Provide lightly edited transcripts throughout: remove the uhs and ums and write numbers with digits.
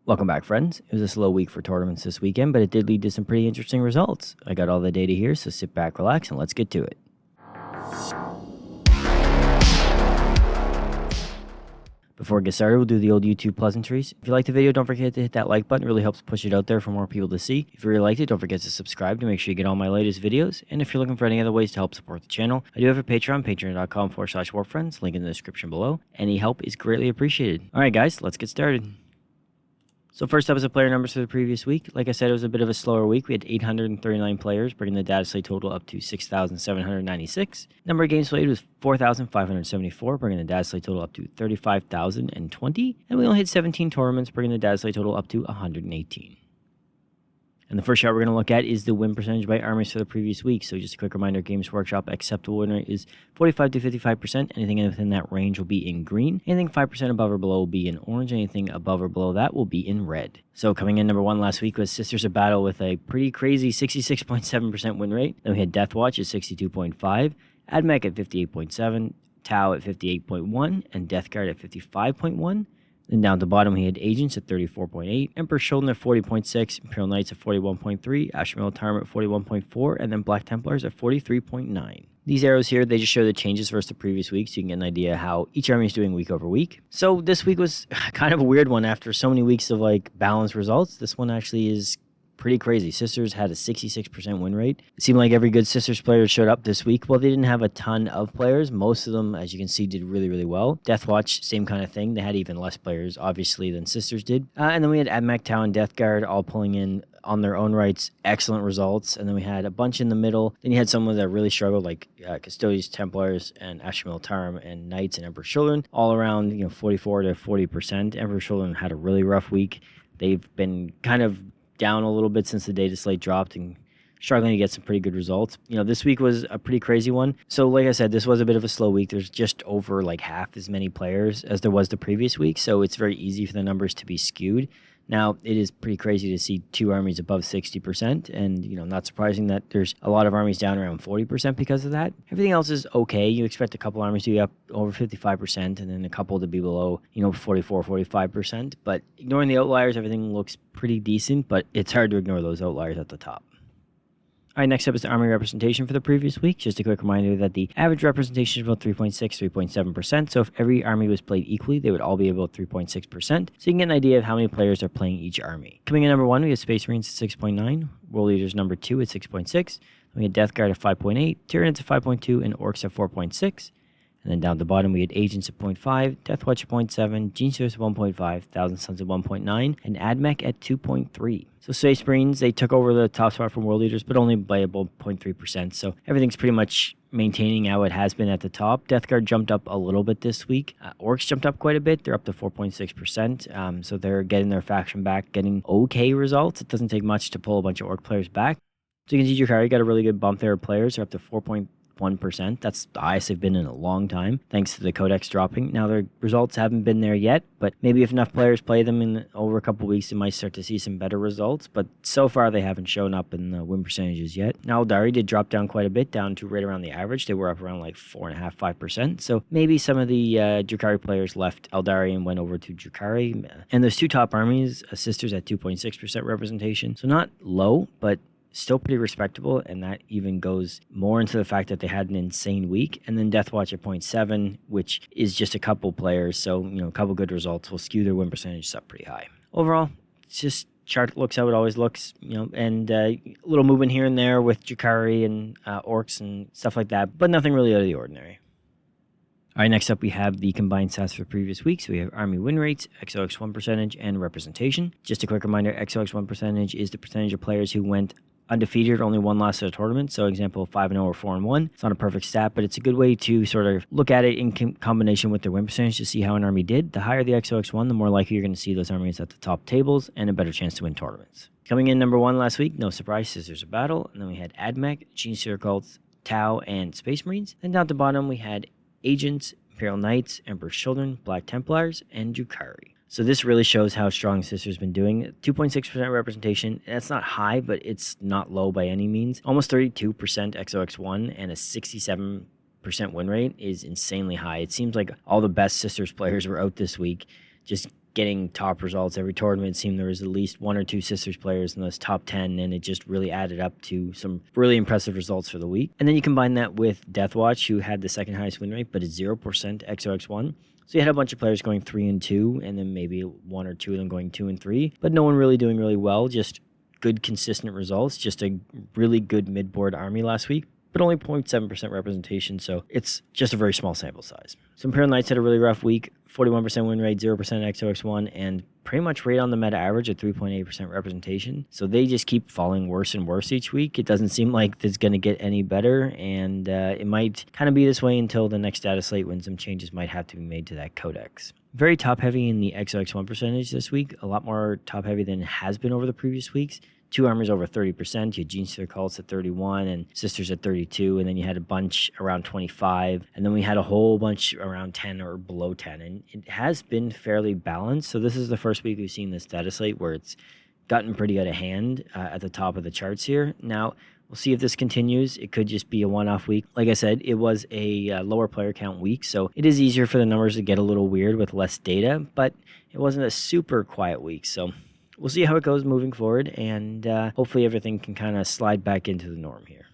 Welcome back, friends. It was a slow week for tournaments this weekend, but it did lead to some pretty interesting results. I got all the data here, so sit back, relax, and let's get to it. Before we get started, we'll do the old YouTube pleasantries. If you liked the video, don't forget to hit that like button. It really helps push it out there for more people to see. If you really liked it, don't forget to subscribe to make sure you get all my latest videos. And if you're looking for any other ways to help support the channel, I do have a Patreon, patreon.com/warfriends, link in the description below. Any help is greatly appreciated. All right, guys, let's get started. So first up is the player numbers for the previous week. Like I said, it was a bit of a slower week. We had 839 players, bringing the Dataslate total up to 6,796. Number of games played was 4,574, bringing the Dataslate total up to 35,020. And we only had 17 tournaments, bringing the Dataslate total up to 118. And the first shot we're going to look at is the win percentage by armies for the previous week. So just a quick reminder, Games Workshop acceptable win rate is 45 to 55%. Anything within that range will be in green. Anything 5% above or below will be in orange. Anything above or below that will be in red. So coming in number one last week was Sisters of Battle with a pretty crazy 66.7% win rate. Then we had Deathwatch at 62.5, Admech at 58.7, Tau at 58.1, and Death Guard at 55.1. Then down at the bottom, we had Agents at 34.8, Emperor Shogun at 40.6, Imperial Knights at 41.3, Asher Militarum at 41.4, and then Black Templars at 43.9. These arrows here, they just show the changes versus the previous week, so you can get an idea how each army is doing week over week. So this week was kind of a weird one after so many weeks of balanced results. This one actually is pretty crazy. Sisters had a 66% win rate. It seemed like every good Sisters player showed up this week. Well, they didn't have a ton of players. Most of them, as you can see, did really, really well. Deathwatch, same kind of thing. They had even less players, obviously, than Sisters did. And then we had Admech, Tau, and Death Guard all pulling in on their own rights excellent results. And then we had a bunch in the middle. Then you had someone that really struggled, like Custodes, Templars, and Asher Militarum, and Knights, and Emperor Children, all around 44 to 40%. Emperor Children had a really rough week. They've been kind of down a little bit since the Dataslate dropped and struggling to get some pretty good results. This week was a pretty crazy one. So like I said, this was a bit of a slow week. There's just over half as many players as there was the previous week. So it's very easy for the numbers to be skewed. Now, it is pretty crazy to see two armies above 60%, and, not surprising that there's a lot of armies down around 40% because of that. Everything else is okay. You expect a couple armies to be up over 55%, and then a couple to be below, 44, 45%. But ignoring the outliers, everything looks pretty decent, but it's hard to ignore those outliers at the top. All right, next up is the army representation for the previous week. Just a quick reminder that the average representation is about 3.6, 3.7%. So if every army was played equally, they would all be about 3.6%. So you can get an idea of how many players are playing each army. Coming in number one, we have Space Marines at 6.9, World Leaders number two at 6.6. We had Death Guard at 5.8, Tyranids at 5.2, and Orcs at 4.6. And then down at the bottom, we had Agents at 0.5, Deathwatch at 0.7, Genestealers at 1.5, Thousand Sons at 1.9, and Admech at 2.3. So Space Marines, they took over the top spot from World Leaders, but only by about 0.3%. So everything's pretty much maintaining how it has been at the top. Death Guard jumped up a little bit this week. Orcs jumped up quite a bit. They're up to 4.6%. So they're getting their faction back, getting okay results. It doesn't take much to pull a bunch of Orc players back. So you can see Drukhari got a really good bump there of players. They're up to 4.1%. That's the highest they've been in a long time, thanks to the codex dropping. Now, their results haven't been there yet, but maybe if enough players play them in over a couple weeks, you might start to see some better results. But so far, they haven't shown up in the win percentages yet. Now, Aeldari did drop down quite a bit, down to right around the average. They were up around 4.5%, 5%. So maybe some of the Drukhari players left Aeldari and went over to Drukhari. And those two top armies, Sisters at 2.6% representation. So not low, but still pretty respectable, and that even goes more into the fact that they had an insane week. And then Deathwatch at 0.7, which is just a couple players, so a couple good results will skew their win percentage up pretty high. Overall, it's just chart looks how it always looks, and a little movement here and there with Drukhari and Orcs and stuff like that, but nothing really out of the ordinary. All right, next up we have the combined stats for previous weeks. So we have Army win rates, XOX1 percentage, and representation. Just a quick reminder, XOX1 percentage is the percentage of players who went undefeated, only one loss at a tournament. So example, 5-0 or 4-1. It's not a perfect stat, but it's a good way to sort of look at it in combination with their win percentage to see how an army did. The higher the XOX1, the more likely you're going to see those armies at the top tables and a better chance to win tournaments. Coming in number one last week, no surprise, Sisters of Battle. And then we had Admech, Genestealer Cults, Tau, and Space Marines. Then down at the bottom, we had Agents, Imperial Knights, Emperor's Children, Black Templars, and Drukhari. So this really shows how strong Sisters been doing. 2.6% representation. That's not high, but it's not low by any means. Almost 32% XOX1 and a 67% win rate is insanely high. It seems like all the best Sisters players were out this week, just getting top results. Every tournament it seemed there was at least 1 or 2 Sisters players in those top 10, and it just really added up to some really impressive results for the week. And then you combine that with Deathwatch, who had the second highest win rate, but it's 0% XOX1. So you had a bunch of players going 3 and 2, and then maybe 1 or 2 of them going 2 and 3, but no one really doing really well. Just good, consistent results. Just a really good mid-board army last week, but only 0.7% representation, so it's just a very small sample size. So Imperial Knights had a really rough week, 41% win rate, 0% XOX1, and pretty much right on the meta average at 3.8% representation. So they just keep falling worse and worse each week. It doesn't seem like it's going to get any better, and it might kind of be this way until the next Dataslate, when some changes might have to be made to that codex. Very top-heavy in the XOX1 percentage this week, a lot more top-heavy than it has been over the previous weeks. 2 armies over 30%. You had Genestealer Cults at 31 and Sisters at 32, and then you had a bunch around 25, and then we had a whole bunch around 10 or below 10, and it has been fairly balanced. So this is the first week we've seen this data slate where it's gotten pretty out of hand at the top of the charts here. Now, we'll see if this continues. It could just be a one-off week. Like I said, it was a lower player count week, so it is easier for the numbers to get a little weird with less data, but it wasn't a super quiet week, so we'll see how it goes moving forward, and hopefully everything can kind of slide back into the norm here.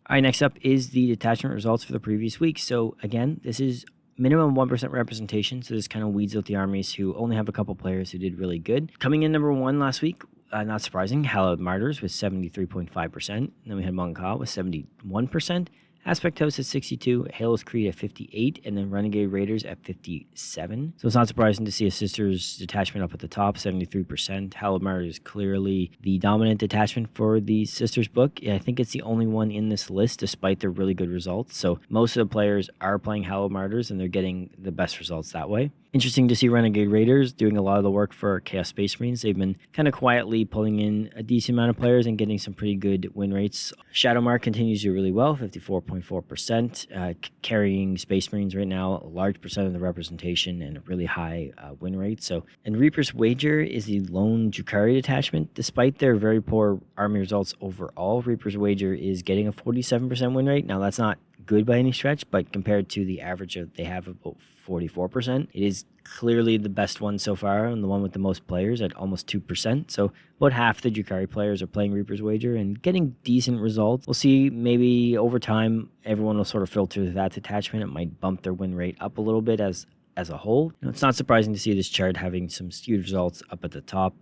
All right, next up is the detachment results for the previous week. So again, this is minimum 1% representation, so this kind of weeds out the armies who only have a couple players who did really good. Coming in number 1 last week, not surprising, Hallowed Martyrs with 73.5%, and then we had Monka with 71%. Aspect Host at 62, Halo's Creed at 58, and then Renegade Raiders at 57. So it's not surprising to see a Sisters detachment up at the top, 73%. Hallowed Martyrs is clearly the dominant detachment for the Sisters book. I think it's the only one in this list, despite their really good results. So most of the players are playing Hallowed Martyrs, and they're getting the best results that way. Interesting to see Renegade Raiders doing a lot of the work for Chaos Space Marines. They've been kind of quietly pulling in a decent amount of players and getting some pretty good win rates. Shadowmark continues to do really well, 54.4%, carrying Space Marines right now, a large percent of the representation and a really high win rate. So, and Reaper's Wager is the lone Drukhari detachment. Despite their very poor army results overall, Reaper's Wager is getting a 47% win rate. Now, that's not good by any stretch, but compared to the average that they have of about 44%, it is clearly the best one so far and the one with the most players at almost 2%. So about half the Drukhari players are playing Reaper's Wager and getting decent results. We'll see, maybe over time everyone will sort of filter that detachment. It might bump their win rate up a little bit as a whole. It's not surprising to see this chart having some skewed results up at the top,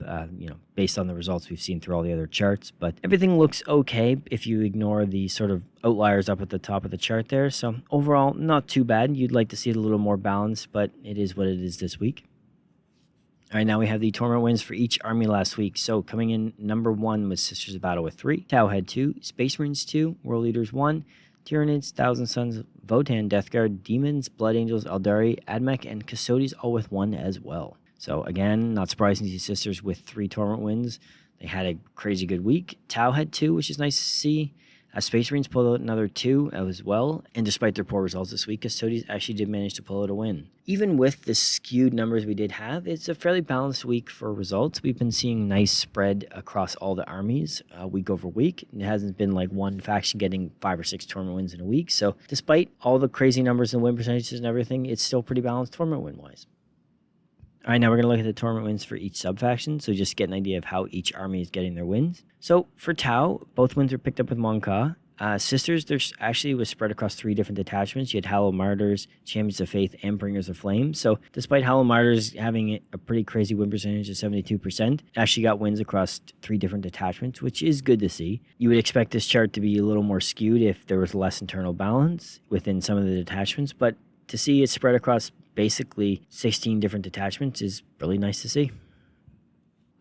based on the results we've seen through all the other charts, but everything looks okay if you ignore the sort of outliers up at the top of the chart there. So overall, not too bad. You'd like to see it a little more balanced, but it is what it is this week. All right, now we have the tournament wins for each army last week. So coming in number 1 was Sisters of Battle with 3, Tau had 2, Space Marines 2, World Leaders 1, Tyranids, Thousand Sons, Votan, Death Guard, Demons, Blood Angels, Aeldari, Admech, and Custodies all with 1 as well. So again, not surprising to see Sisters with 3 tournament wins. They had a crazy good week. Tau had 2, which is nice to see. Space Marines pulled out another 2 as well, and despite their poor results this week, Custodies actually did manage to pull out a win. Even with the skewed numbers we did have, it's a fairly balanced week for results. We've been seeing nice spread across all the armies week over week. It hasn't been like one faction getting 5 or 6 tournament wins in a week, so despite all the crazy numbers and win percentages and everything, it's still pretty balanced tournament win-wise. All right, now we're going to look at the tournament wins for each sub-faction, so just get an idea of how each army is getting their wins. So for Tau, both wins were picked up with Monka. Sisters, there actually was spread across 3 different detachments. You had Hallowed Martyrs, Champions of Faith, and Bringers of Flame. So despite Hallowed Martyrs having a pretty crazy win percentage of 72%, actually got wins across 3 different detachments, which is good to see. You would expect this chart to be a little more skewed if there was less internal balance within some of the detachments, but to see it spread across basically 16 different detachments is really nice to see.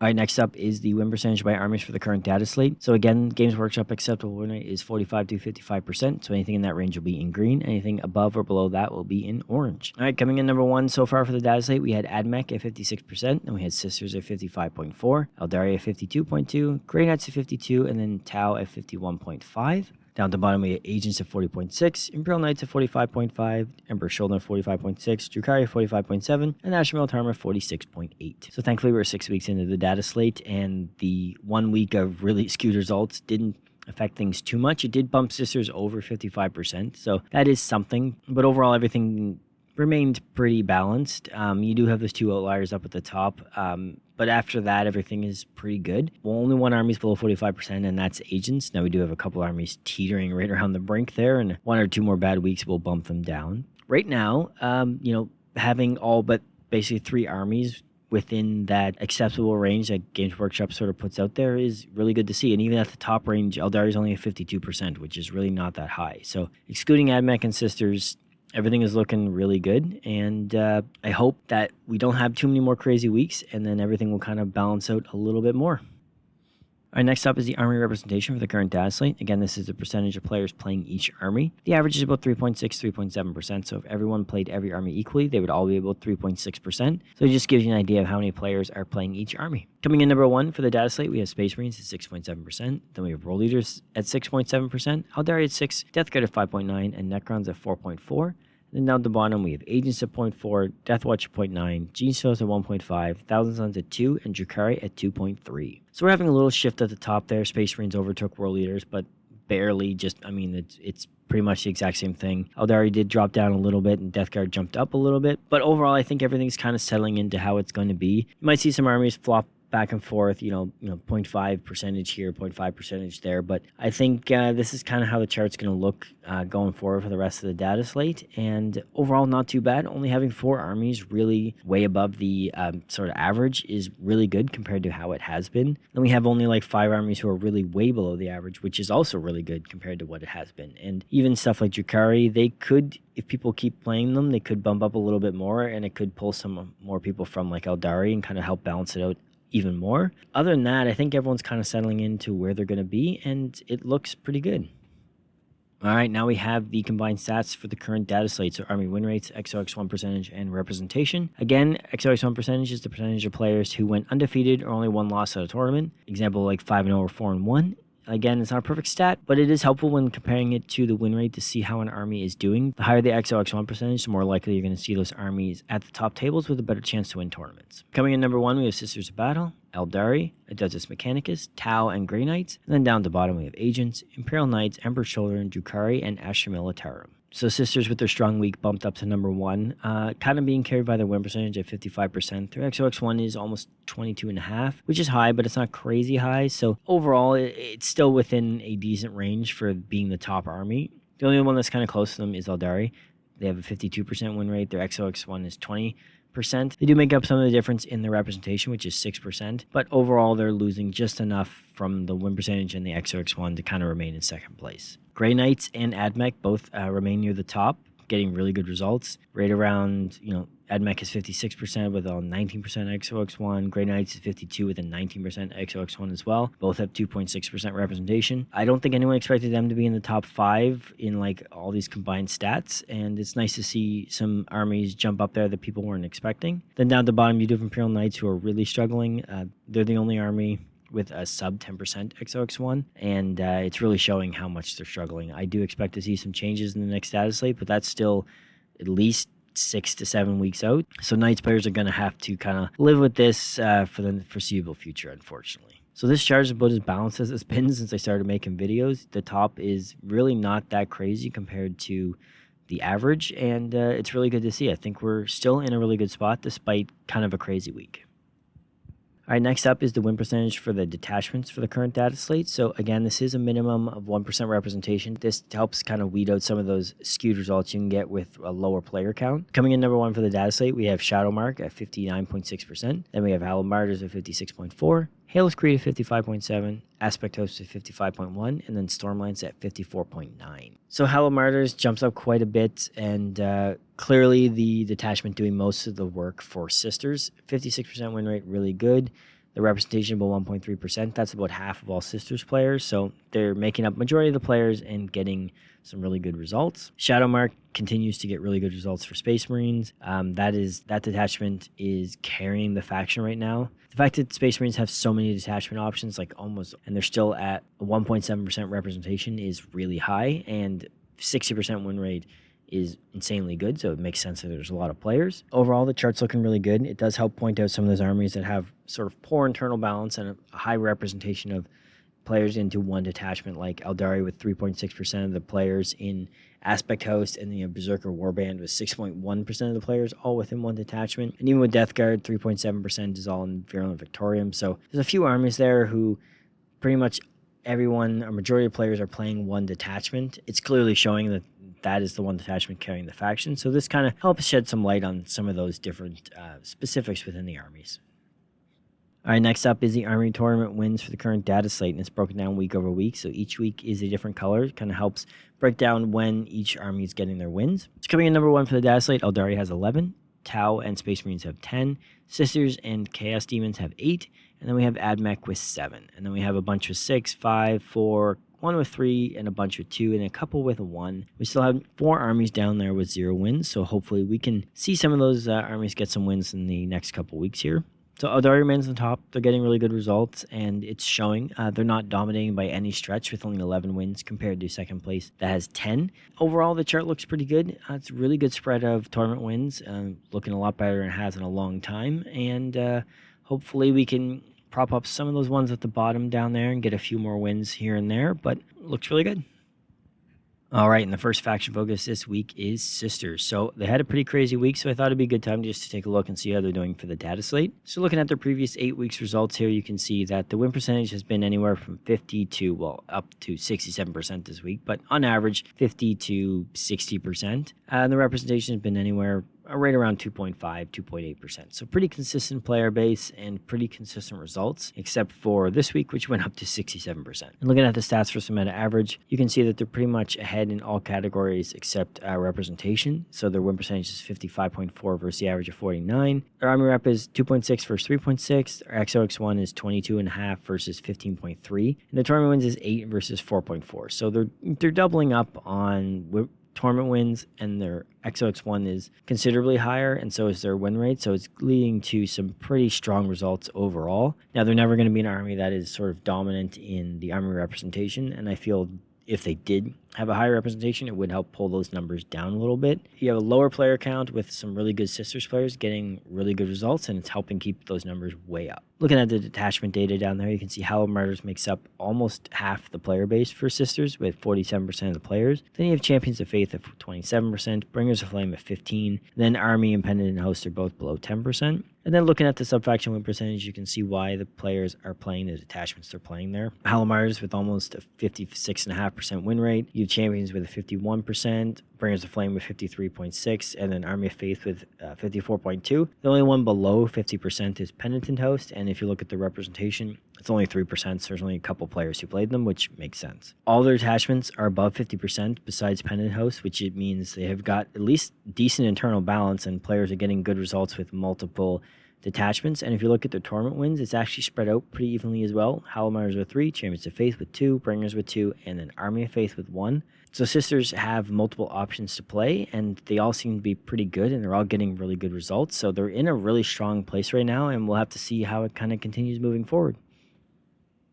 All right, next up is the win percentage by armies for the current data slate. So again, Games Workshop acceptable win rate is 45 to 55%. So anything in that range will be in green. Anything above or below that will be in orange. All right, coming in number 1 so far for the data slate, we had Admech at 56%. Then we had Sisters at 55.4, Aeldari at 52.2, Grey Knights at 52, and then Tau at 51.5. Down at the bottom, we had Agents at 40.6, Imperial Knights at 45.5, Emperor Shoulder at 45.6, Drukhari at 45.7, and National Military at 46.8. So thankfully, we're 6 weeks into the data slate, and the 1 week of really skewed results didn't affect things too much. It did bump Sisters over 55%, so that is something. But overall, everything remained pretty balanced. You do have those 2 outliers up at the top, but after that, everything is pretty good. Well, only one army is below 45%, and that's agents. Now, we do have a couple armies teetering right around the brink there, and 1 or 2 more bad weeks will bump them down. Right now, having all but basically 3 armies within that acceptable range that Games Workshop sort of puts out there is really good to see. And even at the top range, Aeldari is only at 52%, which is really not that high. So excluding Admech and Sisters, everything is looking really good. And I hope that we don't have too many more crazy weeks, and then everything will kind of balance out a little bit more. All right, next up is the army representation for the current Dataslate. Again, this is the percentage of players playing each army. The average is about 3.6, 3.7%. So if everyone played every army equally, they would all be about 3.6%. So it just gives you an idea of how many players are playing each army. Coming in number 1 for the Dataslate, we have Space Marines at 6.7%. Then we have World Leaders at 6.7%, Aeldari at 6%, Death Guard at 5.9%, and Necrons at 4.4%. Then down at the bottom, we have Agents at 0.4, Deathwatch at 0.9, Gene Stealers at 1.5, Thousand Suns at 2, and Drukhari at 2.3. So we're having a little shift at the top there. Space Marines overtook World Leaders, but barely. It's pretty much the exact same thing. Aeldari did drop down a little bit, and Death Guard jumped up a little bit. But overall, I think everything's kind of settling into how it's going to be. You might see some armies flop back and forth, 0.5% here, 0.5% there. But I think this is kind of how the chart's going to look going forward for the rest of the data slate. And overall, not too bad. Only having 4 armies really way above the sort of average is really good compared to how it has been. Then we have only like 5 armies who are really way below the average, which is also really good compared to what it has been. And even stuff like Drukhari, they could, if people keep playing them, they could bump up a little bit more, and it could pull some more people from like Aeldari and kind of help balance it out even more. Other than that, I think everyone's kind of settling into where they're going to be, and it looks pretty good. All right, now we have the combined stats for the current data slate. So Army win rates, XOX1 percentage, and representation. Again, XOX1 percentage is the percentage of players who went undefeated or only 1 loss at a tournament. Example, like 5-0 or 4-1. Again, it's not a perfect stat, but it is helpful when comparing it to the win rate to see how an army is doing. The higher the XOX1 percentage, the more likely you're going to see those armies at the top tables with a better chance to win tournaments. Coming in number 1, we have Sisters of Battle, Aeldari, Adeptus Mechanicus, Tau, and Grey Knights. And then down at the bottom, we have Agents, Imperial Knights, Emperor's Children, Drukhari, and Astra Militarum. So Sisters with their strong week bumped up to number 1, kind of being carried by their win percentage at 55%. Their XOX1 is almost 22.5, which is high, but it's not crazy high. So overall, it's still within a decent range for being the top army. The only one that's kind of close to them is Aeldari. They have a 52% win rate. Their XOX1 is 20%. They do make up some of the difference in the representation, which is 6%, but overall they're losing just enough from the win percentage and the XOX1 to kind of remain in second place. Grey Knights and Admech both remain near the top, getting really good results. Right around, Admech is 56% with a 19% XOX1. Grey Knights is 52 with a 19% XOX1 as well. Both have 2.6% representation. I don't think anyone expected them to be in the top 5 in like all these combined stats, and it's nice to see some armies jump up there that people weren't expecting. Then down at the bottom, you do have Imperial Knights who are really struggling. They're the only army with a sub 10% XOX1, and it's really showing how much they're struggling. I do expect to see some changes in the next data slate, but that's still at least 6 to 7 weeks out. So Knights players are going to have to kind of live with this for the foreseeable future, unfortunately. So this chart is about as balanced as it's been since I started making videos. The top is really not that crazy compared to the average, and it's really good to see. I think we're still in a really good spot despite kind of a crazy week. All right, next up is the win percentage for the detachments for the current data slate. So again, this is a minimum of 1% representation. This helps kind of weed out some of those skewed results you can get with a lower player count. Coming in number 1 for the data slate, we have Shadowmark at 59.6%. Then we have Hallowed Martyrs at 56.4%. Halos Creed at 55.7%, Aspect Host at 55.1%, and then Stormlance at 54.9%. So Hallowed Martyrs jumps up quite a bit, and clearly the detachment doing most of the work for Sisters. 56% win rate, really good. The representation about 1.3%. That's about half of all Sisters players, so they're making up majority of the players and getting some really good results. Shadowmark continues to get really good results for Space Marines. That detachment is carrying the faction right now. The fact that Space Marines have so many detachment options, and they're still at a 1.7% representation is really high, and 60% win rate is insanely good, so it makes sense that there's a lot of players. Overall, the chart's looking really good. It does help point out some of those armies that have sort of poor internal balance and a high representation of players into one detachment, like Aeldari with 3.6% of the players in Aspect Host, and the Berserker Warband with 6.1% of the players all within one detachment. And even with Death Guard, 3.7% is all in Virulent Victorium. So there's a few armies there who pretty much everyone, or majority of players, are playing one detachment. It's clearly showing that that is the one detachment carrying the faction. So this kind of helps shed some light on some of those different specifics within the armies. All right, next up is the Army Tournament wins for the current data slate, and it's broken down week over week. So each week is a different color. It kind of helps break down when each army is getting their wins. So coming in number 1 for the data slate, Aeldari has 11, Tau and Space Marines have 10, Sisters and Chaos Demons have 8, and then we have AdMech with 7. And then we have a bunch with 6, 5, 4, 1 with 3, and a bunch with 2, and a couple with a 1. We still have 4 armies down there with 0 wins, so hopefully we can see some of those armies get some wins in the next couple weeks here. So Aeldari remains on top. They're getting really good results, and it's showing. They're not dominating by any stretch with only 11 wins compared to second place that has 10. Overall, the chart looks pretty good. It's a really good spread of tournament wins, looking a lot better than it has in a long time. And hopefully we can prop up some of those ones at the bottom down there and get a few more wins here and there, but it looks really good. All right, and the first faction focus this week is Sisters. So they had a pretty crazy week, so I thought it'd be a good time just to take a look and see how they're doing for the data slate. So looking at their previous 8 weeks results here, you can see that the win percentage has been anywhere from 50 to, well, up to 67% this week, but on average, 50 to 60%. And the representation has been anywhere right around 2.5, 2.8%. So pretty consistent player base and pretty consistent results, except for this week, which went up to 67%. And looking at the stats for some meta average, you can see that they're pretty much ahead in all categories except representation. So their win percentage is 55.4 versus the average of 49. Their army rep is 2.6 versus 3.6. Their XOX1 is 22.5 versus 15.3. And their tournament wins is 8 versus 4.4. So they're doubling up on tournament wins, and their XOX1 is considerably higher, and so is their win rate, so it's leading to some pretty strong results overall. Now, they're never going to be an army that is sort of dominant in the army representation, and I feel if they did have a higher representation, it would help pull those numbers down a little bit. You have a lower player count with some really good Sisters players getting really good results, and it's helping keep those numbers way up. Looking at the detachment data down there, you can see Hallowed Martyrs makes up almost half the player base for Sisters with 47% of the players. Then you have Champions of Faith at 27%, Bringers of Flame at 15%, then Army and Penitent Host are both below 10%. And then looking at the subfaction win percentage, you can see why the players are playing the detachments they're playing there. Hallowed Martyrs with almost a 56.5% win rate. You have Champions with a 51%, Bringers of Flame with 53.6%, and then Army of Faith with 54.2%. The only one below 50% is Penitent Host, and if you look at the representation, it's only 3%, so there's only a couple players who played them, which makes sense. All their attachments are above 50% besides Penitent Host, which it means they have got at least decent internal balance, and players are getting good results with multiple detachments. And if you look at their tournament wins, it's actually spread out pretty evenly as well. Hallowed Martyrs with 3, Champions of Faith with 2, Bringers with 2, and then Army of Faith with 1. So Sisters have multiple options to play, and they all seem to be pretty good, and they're all getting really good results. So they're in a really strong place right now, and we'll have to see how it kind of continues moving forward.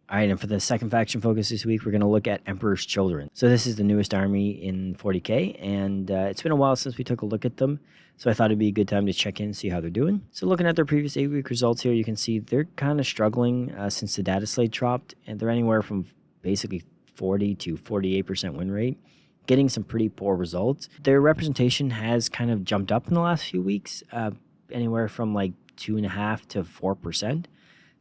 All right, and for the second faction focus this week, we're going to look at Emperor's Children. So this is the newest army in 40k, and it's been a while since we took a look at them, so I thought it'd be a good time to check in and see how they're doing. So looking at their previous 8-week results here, you can see they're kind of struggling since the data slate dropped, and they're anywhere from basically 40 to 48% win rate, getting some pretty poor results. Their representation has kind of jumped up in the last few weeks, anywhere from like 2.5 to 4%.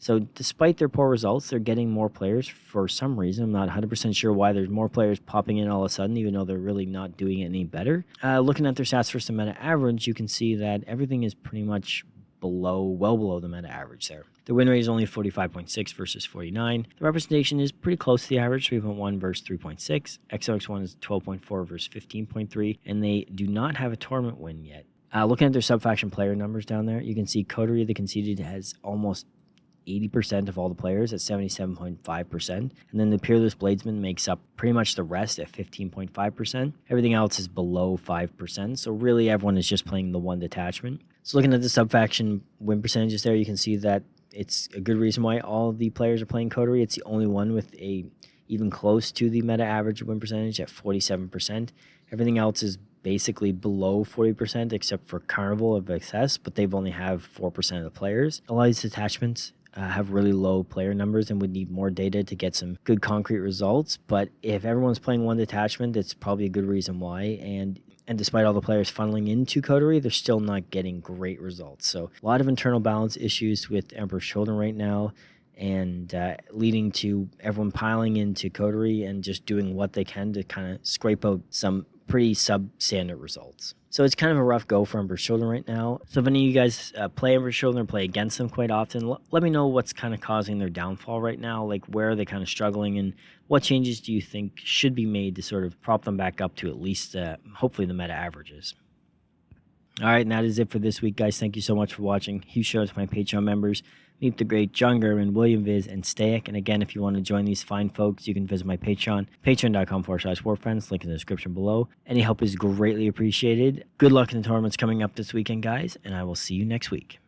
So despite their poor results, they're getting more players for some reason. I'm not 100% sure why there's more players popping in all of a sudden, even though they're really not doing it any better. Looking at their stats for some meta average, you can see that everything is pretty much well below the meta average there. The win rate is only 45.6 versus 49. The representation is pretty close to the average, 3.1 versus 3.6. XOX1 is 12.4 versus 15.3, and they do not have a tournament win yet. Looking at their subfaction player numbers down there, you can see Coterie Of The Conceited has almost 80% of all the players at 77.5%. And then the Peerless Bladesman makes up pretty much the rest at 15.5%. Everything else is below 5%. So really everyone is just playing the one detachment. So looking at the subfaction win percentages there, you can see that it's a good reason why all the players are playing Coterie. It's the only one with a even close to the meta average win percentage at 47%. Everything else is basically below 40% except for Carnival of Excess, but they've only have 4% of the players. A lot of these detachments have really low player numbers and would need more data to get some good concrete results. But if everyone's playing one detachment, that's probably a good reason why. And despite all the players funneling into Coterie, they're still not getting great results. So a lot of internal balance issues with Emperor's Children right now, and leading to everyone piling into Coterie and just doing what they can to kind of scrape out some pretty substandard results. So it's kind of a rough go for Emperor's Children right now. So if any of you guys play Emperor's Children or play against them quite often, let me know what's kind of causing their downfall right now. Like, where are they kind of struggling, and what changes do you think should be made to sort of prop them back up to at least hopefully the meta averages. All right, and that is it for this week, guys. Thank you so much for watching. Huge shout out to my Patreon members, Meep the Great, John German, William Viz, and Stayak. And again, if you want to join these fine folks, you can visit my Patreon, patreon.com/warfriends, link in the description below. Any help is greatly appreciated. Good luck in the tournaments coming up this weekend, guys, and I will see you next week.